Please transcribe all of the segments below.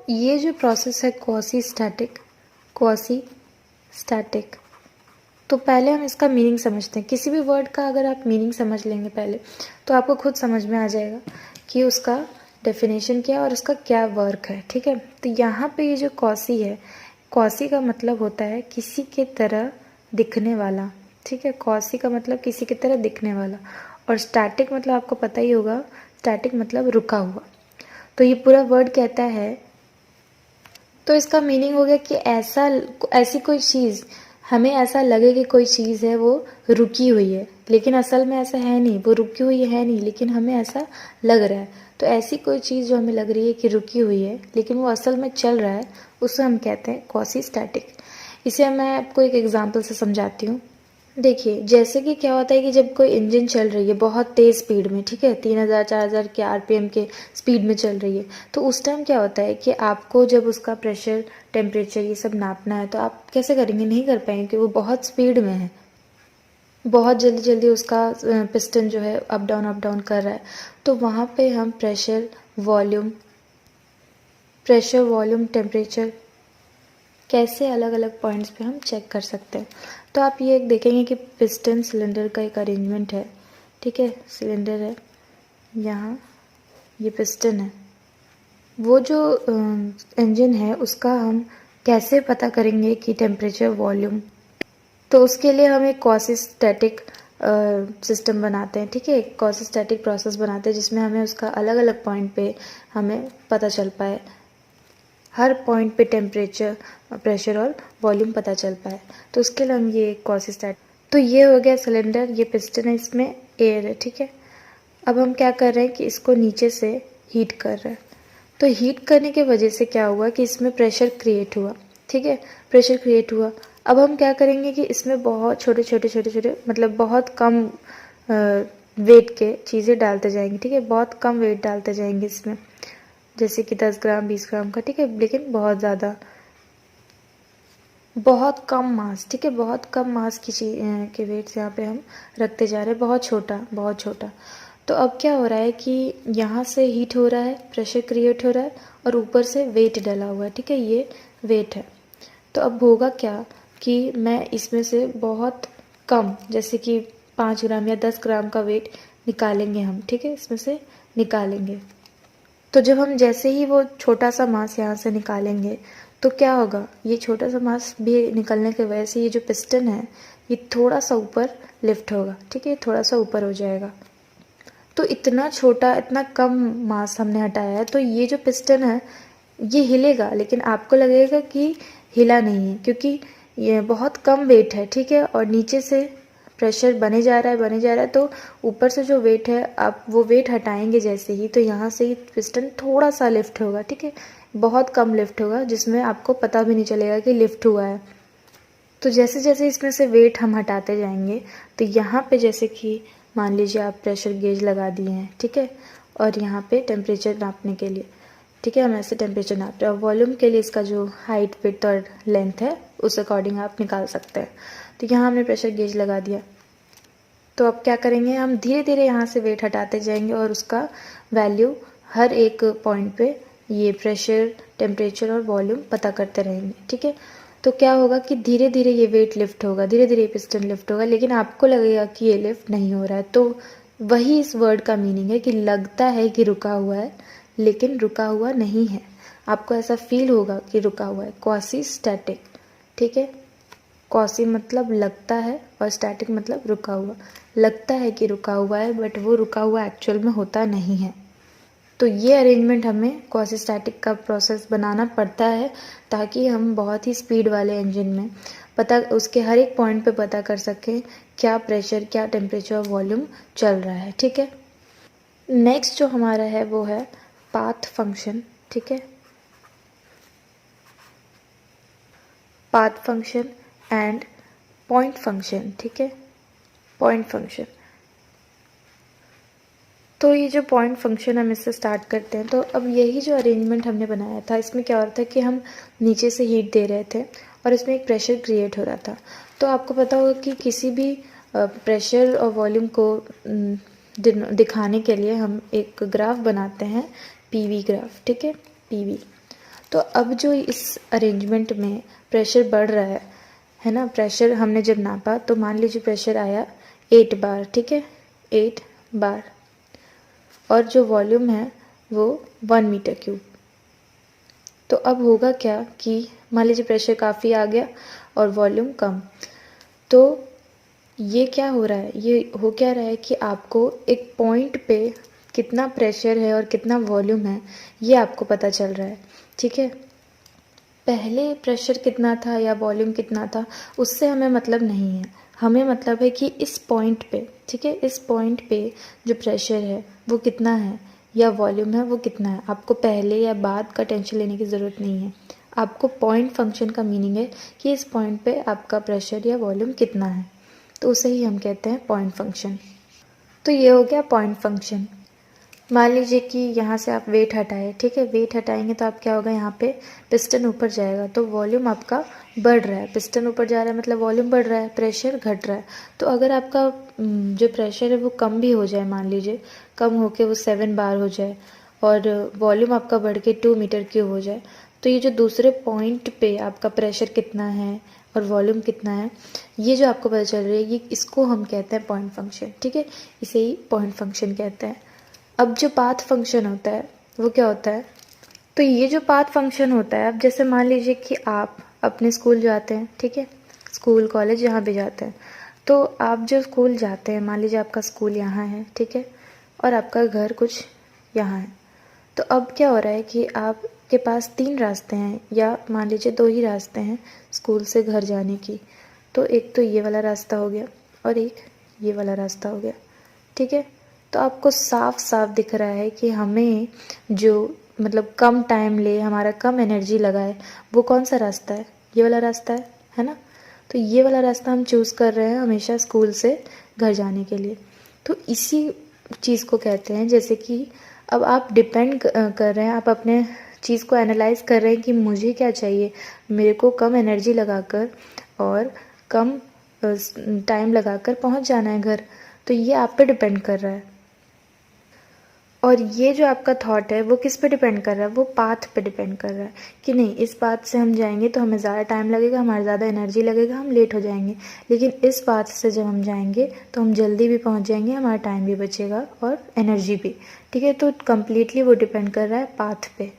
ये जो प्रोसेस है क्वासी स्टैटिक, तो पहले हम इसका मीनिंग समझते हैं। किसी भी वर्ड का अगर आप मीनिंग समझ लेंगे पहले, तो आपको खुद समझ में आ जाएगा कि उसका डेफिनेशन क्या है और उसका क्या वर्क है। ठीक है, तो यहाँ पे ये जो क्वासी है, क्वासी का मतलब होता है किसी के तरह दिखने वाला। ठीक है, क्वासी का मतलब किसी की तरह दिखने वाला, और स्टैटिक मतलब आपको पता ही होगा, स्टैटिक मतलब रुका हुआ। तो ये पूरा वर्ड कहता है, तो इसका मीनिंग हो गया कि ऐसी कोई चीज़, हमें ऐसा लगे कि कोई चीज़ है वो रुकी हुई है, लेकिन असल में ऐसा है नहीं, वो रुकी हुई है नहीं, लेकिन हमें ऐसा लग रहा है। तो ऐसी कोई चीज़ जो हमें लग रही है कि रुकी हुई है लेकिन वो असल में चल रहा है, उसे हम कहते हैं क्वासी स्टैटिक। इसे मैं आपको एक एग्जांपल से समझाती हूँ। देखिए, जैसे कि क्या होता है कि जब कोई इंजन चल रही है बहुत तेज़ स्पीड में, ठीक है, 3000 4000 के आरपीएम के स्पीड में चल रही है, तो उस टाइम क्या होता है कि आपको जब उसका प्रेशर, टेम्परेचर ये सब नापना है, तो आप कैसे करेंगे? नहीं कर पाएंगे क्योंकि वो बहुत स्पीड में है, बहुत जल्दी जल्दी उसका पिस्टन जो है अप डाउन कर रहा है। तो वहाँ पे हम प्रेशर, वॉल्यूम, टेम्परेचर कैसे अलग अलग पॉइंट्स पे हम चेक कर सकते हैं। तो आप ये देखेंगे कि पिस्टन सिलेंडर का एक अरेंजमेंट है। ठीक है, सिलेंडर है, यहाँ ये पिस्टन है। वो जो इंजन है उसका हम कैसे पता करेंगे कि टेम्परेचर, वॉल्यूम, तो उसके लिए हम एक क्वासी स्टैटिक सिस्टम बनाते हैं। ठीक है, क्वासी स्टैटिक प्रोसेस बनाते हैं जिसमें हमें उसका अलग अलग पॉइंट पे हमें पता चल पाए, हर पॉइंट पे टेम्परेचर, प्रेशर और वॉल्यूम पता चल पाए। तो उसके लिए हम ये क्वासी स्टैटिक, तो ये हो गया सिलेंडर, ये पिस्टन है, इसमें एयर है। ठीक है, अब हम क्या कर रहे हैं कि इसको नीचे से हीट कर रहे हैं। तो हीट करने की वजह से क्या हुआ कि इसमें प्रेशर क्रिएट हुआ। ठीक है, प्रेशर क्रिएट हुआ। अब हम क्या करेंगे कि इसमें बहुत छोटे छोटे मतलब बहुत कम वेट के चीज़ें डालते जाएंगे। ठीक है, बहुत कम वेट डालते जाएंगे इसमें, जैसे कि 10 ग्राम 20 ग्राम का। ठीक है, लेकिन बहुत ज़्यादा, बहुत कम मास। ठीक है, बहुत कम मास की के वेट्स यहाँ पे हम रखते जा रहे हैं, बहुत छोटा बहुत छोटा। तो अब क्या हो रहा है कि यहाँ से हीट हो रहा है, प्रेशर क्रिएट हो रहा है, और ऊपर से वेट डला हुआ है। ठीक है, ये वेट है। तो अब होगा क्या कि मैं इसमें से बहुत कम, जैसे कि 5 ग्राम या 10 ग्राम का वेट निकालेंगे हम। ठीक है, इसमें से निकालेंगे। तो जब हम जैसे ही वो छोटा सा मास यहाँ से निकालेंगे, तो क्या होगा, ये छोटा सा मास भी निकलने की वजह से ये जो पिस्टन है ये थोड़ा सा ऊपर लिफ्ट होगा। ठीक है, थोड़ा सा ऊपर हो जाएगा। तो इतना छोटा, इतना कम मास हमने हटाया है, तो ये जो पिस्टन है ये हिलेगा, लेकिन आपको लगेगा कि हिला नहीं है, क्योंकि ये बहुत कम वेट है। ठीक है, और नीचे से प्रेशर बने जा रहा है, तो ऊपर से जो वेट है, आप वो वेट हटाएंगे जैसे ही, तो यहाँ से ही पिस्टन थोड़ा सा लिफ्ट होगा। ठीक है, बहुत कम लिफ्ट होगा, जिसमें आपको पता भी नहीं चलेगा कि लिफ्ट हुआ है। तो जैसे जैसे इसमें से वेट हम हटाते जाएंगे, तो यहाँ पे जैसे कि मान लीजिए आप प्रेशर गेज लगा दिए हैं। ठीक है, और यहाँ पे टेम्परेचर नापने के लिए, ठीक है, हम ऐसे टेम्परेचर नाप रहे हैं, और वॉल्यूम के लिए इसका जो हाइट, विड्थ और लेंथ है उस अकॉर्डिंग आप निकाल सकते हैं। तो यहाँ हमने प्रेशर गेज लगा दिया। तो अब क्या करेंगे, हम धीरे धीरे यहाँ से वेट हटाते जाएंगे और उसका वैल्यू हर एक पॉइंट पे ये प्रेशर, टेम्परेचर और वॉल्यूम पता करते रहेंगे। ठीक है, तो क्या होगा कि धीरे धीरे ये वेट लिफ्ट होगा, धीरे धीरे पिस्टन लिफ्ट होगा, लेकिन आपको लगेगा कि ये लिफ्ट नहीं हो रहा है। तो वही इस वर्ड का मीनिंग है कि लगता है कि रुका हुआ है, लेकिन रुका हुआ नहीं है। आपको ऐसा फील होगा कि रुका हुआ है, क्वासी स्टैटिक। ठीक है, क्वासी मतलब लगता है और स्टैटिक मतलब रुका हुआ। लगता है कि रुका हुआ है, बट वो रुका हुआ एक्चुअल में होता नहीं है। तो ये अरेंजमेंट हमें क्वासी स्टैटिक का प्रोसेस बनाना पड़ता है, ताकि हम बहुत ही स्पीड वाले इंजन में उसके हर एक पॉइंट पे पता कर सकें क्या प्रेशर, क्या टेम्परेचर, वॉल्यूम चल रहा है। ठीक है, नेक्स्ट जो हमारा है वो है पाथ फंक्शन। ठीक है, path function and point function. ठीक है, पॉइंट फंक्शन, तो ये जो पॉइंट फंक्शन हम इससे स्टार्ट करते हैं। तो अब यही जो अरेंजमेंट हमने बनाया था, इसमें क्या हो रहा था कि हम नीचे से हीट दे रहे थे और इसमें एक प्रेशर क्रिएट हो रहा था। तो आपको पता होगा कि किसी भी प्रेशर और वॉल्यूम को दिखाने के लिए हम एक ग्राफ बनाते हैं, पीवी ग्राफ। ठीक है, पीवी। तो अब जो इस अरेंजमेंट में प्रेशर बढ़ रहा है ना, प्रेशर हमने जब नापा तो मान लीजिए प्रेशर आया 8 बार, ठीक है, 8 बार, और जो वॉल्यूम है वो 1 मीटर क्यूब। तो अब होगा क्या कि मान लीजिए प्रेशर काफ़ी आ गया और वॉल्यूम कम, तो ये क्या हो रहा है, ये हो क्या रहा है कि आपको एक पॉइंट पे कितना प्रेशर है और कितना वॉल्यूम है ये आपको पता चल रहा है, ठीक है। पहले प्रेशर कितना था या वॉल्यूम कितना था उससे हमें मतलब नहीं है, हमें मतलब है कि इस पॉइंट पे, ठीक है, इस पॉइंट पे जो प्रेशर है वो कितना है या वॉल्यूम है वो कितना है। आपको पहले या बाद का टेंशन लेने की ज़रूरत नहीं है, आपको पॉइंट फंक्शन का मीनिंग है कि इस पॉइंट पे आपका प्रेशर या वॉल्यूम कितना है, तो उसे ही हम कहते हैं पॉइंट फंक्शन। तो ये हो गया पॉइंट फंक्शन। मान लीजिए कि यहाँ से आप वेट हटाए, ठीक है, वेट हटाएंगे तो आप क्या होगा, यहाँ पे पिस्टन ऊपर जाएगा तो वॉल्यूम आपका बढ़ रहा है, पिस्टन ऊपर जा रहा है मतलब वॉल्यूम बढ़ रहा है, प्रेशर घट रहा है। तो अगर आपका जो प्रेशर है वो कम भी हो जाए, मान लीजिए कम होके वो 7 बार हो जाए और वॉल्यूम आपका बढ़ के 2 मीटर क्यूब हो जाए, तो ये जो दूसरे पॉइंट पे आपका प्रेशर कितना है और वॉल्यूम कितना है ये जो आपको पता चल रही है, ये इसको हम कहते हैं पॉइंट फंक्शन, ठीक है, इसे ही पॉइंट फंक्शन कहते हैं। अब जो पाथ फंक्शन होता है वो क्या होता है, तो ये जो पाथ फंक्शन होता है, अब जैसे मान लीजिए कि आप अपने स्कूल जाते हैं, ठीक है, स्कूल कॉलेज जहाँ भी जाते हैं, तो आप जो स्कूल जाते हैं, मान लीजिए आपका स्कूल यहाँ है, ठीक है, और आपका घर कुछ यहाँ है, तो अब क्या हो रहा है कि आपके पास 3 रास्ते हैं या मान लीजिए 2 ही रास्ते हैं स्कूल से घर जाने की। तो एक तो ये वाला रास्ता हो गया और एक ये वाला रास्ता हो गया, ठीक है। तो आपको साफ साफ दिख रहा है कि हमें जो मतलब कम टाइम ले, हमारा कम एनर्जी लगाए, वो कौन सा रास्ता है, ये वाला रास्ता है ना। तो ये वाला रास्ता हम चूज़ कर रहे हैं हमेशा स्कूल से घर जाने के लिए। तो इसी चीज़ को कहते हैं, जैसे कि अब आप डिपेंड कर रहे हैं, आप अपने चीज़ को एनालाइज कर रहे हैं कि मुझे क्या चाहिए, मेरे को कम एनर्जी लगाकर और कम टाइम लगाकर पहुंच जाना है घर, तो ये आप पे डिपेंड कर रहा है। और ये जो आपका थॉट है वो किस पे डिपेंड कर रहा है, वो पाथ पे डिपेंड कर रहा है कि नहीं इस पाथ से हम जाएंगे तो हमें ज़्यादा टाइम लगेगा, हमारा ज़्यादा एनर्जी लगेगा, हम लेट हो जाएंगे, लेकिन इस पाथ से जब हम जाएंगे तो हम जल्दी भी पहुंच जाएंगे, हमारा टाइम भी बचेगा और एनर्जी भी, ठीक है। तो कम्प्लीटली वो डिपेंड कर रहा है पाथ पे।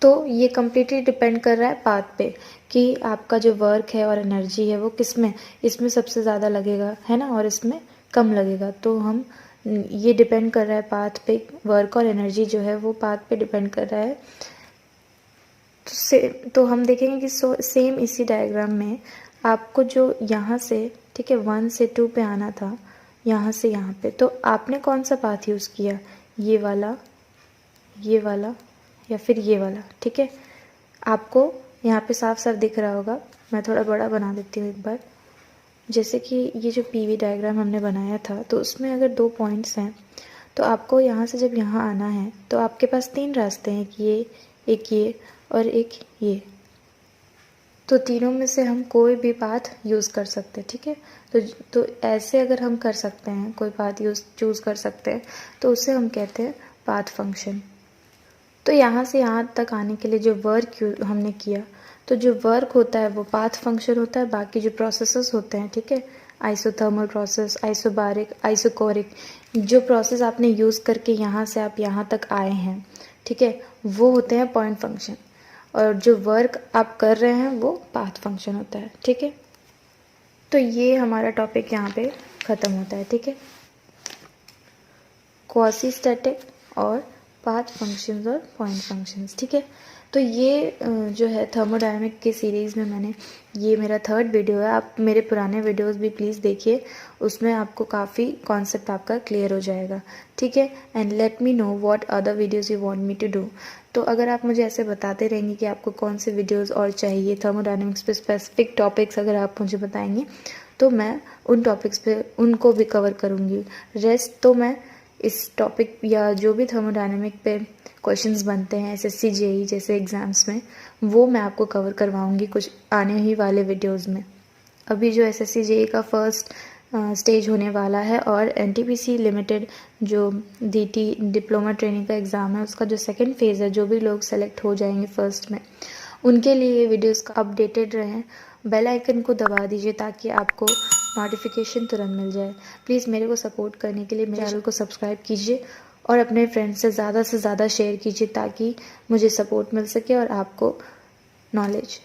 तो ये कम्प्लीटली डिपेंड कर रहा है पाथ पे कि आपका जो वर्क है और एनर्जी है वो किस में, इसमें सबसे ज़्यादा लगेगा, है ना, और इसमें कम लगेगा। तो हम ये डिपेंड कर रहा है पाथ पे, वर्क और एनर्जी जो है वो पाथ पे डिपेंड कर रहा है। तो हम देखेंगे कि सेम इसी डायग्राम में आपको जो यहाँ से, ठीक है, 1 से 2 पे आना था, यहाँ से यहाँ पे, तो आपने कौन सा पाथ यूज़ किया, ये वाला या फिर ये वाला, ठीक है। आपको यहाँ पे साफ साफ दिख रहा होगा, मैं थोड़ा बड़ा बना देती हूँ एक बार। जैसे कि ये जो पीवी डायग्राम हमने बनाया था तो उसमें अगर 2 पॉइंट्स हैं तो आपको यहाँ से जब यहाँ आना है तो आपके पास 3 रास्ते हैं, एक ये और एक ये। तो तीनों में से हम कोई भी पाथ यूज़ कर सकते हैं, ठीक है। तो ऐसे अगर हम कर सकते हैं, कोई पाथ चूज़ कर सकते हैं, तो उसे हम कहते हैं पाथ फंक्शन। तो यहाँ से यहाँ तक आने के लिए जो वर्क हमने किया, तो जो वर्क होता है वो पाथ फंक्शन होता है, बाकी जो प्रोसेसेस होते हैं, ठीक है, आइसोथर्मल प्रोसेस, आइसोबारिक, आइसोकोरिक, जो प्रोसेस आपने यूज़ करके यहाँ से आप यहाँ तक आए हैं, ठीक है, वो होते हैं पॉइंट फंक्शन, और जो वर्क आप कर रहे हैं वो पाथ फंक्शन होता है, ठीक है। तो ये हमारा टॉपिक यहाँ पे ख़त्म होता है, ठीक है, क्वासी स्टैटिक और पाथ फंक्शंस और पॉइंट फंक्शंस, ठीक है। तो ये जो है थर्मोडायनेमिक की सीरीज़ में ये मेरा 3rd वीडियो है। आप मेरे पुराने वीडियोस भी प्लीज़ देखिए, उसमें आपको काफ़ी कॉन्सेप्ट आपका क्लियर हो जाएगा, ठीक है। And let me know what other videos you want me to do. तो अगर आप मुझे ऐसे बताते रहेंगे कि आपको कौन से वीडियोज़ और चाहिए, थर्मोडायनेमिक्स पे स्पेसिफिक टॉपिक्स अगर आप मुझे बताएंगे तो मैं उन टॉपिक्स पे उनको भी कवर करूँगी। रेस्ट तो मैं इस टॉपिक या जो भी थर्मोडायनेमिक पे क्वेश्चंस बनते हैं एसएससी जेई जैसे एग्ज़ाम्स में, वो मैं आपको कवर करवाऊंगी कुछ आने ही वाले वीडियोस में। अभी जो एसएससी जेई का फर्स्ट स्टेज होने वाला है और एनटीपीसी लिमिटेड जो डीटी डिप्लोमा ट्रेनिंग का एग्ज़ाम है उसका जो 2nd फेज़ है, जो भी लोग सेलेक्ट हो जाएंगे फर्स्ट में उनके लिए ये वीडियोस का अपडेटेड रहें। बेल आइकन को दबा दीजिए ताकि आपको नोटिफिकेशन तुरंत मिल जाए। प्लीज़ मेरे को सपोर्ट करने के लिए मेरे चैनल को सब्सक्राइब कीजिए और अपने फ्रेंड्स से ज़्यादा शेयर कीजिए ताकि मुझे सपोर्ट मिल सके और आपको नॉलेज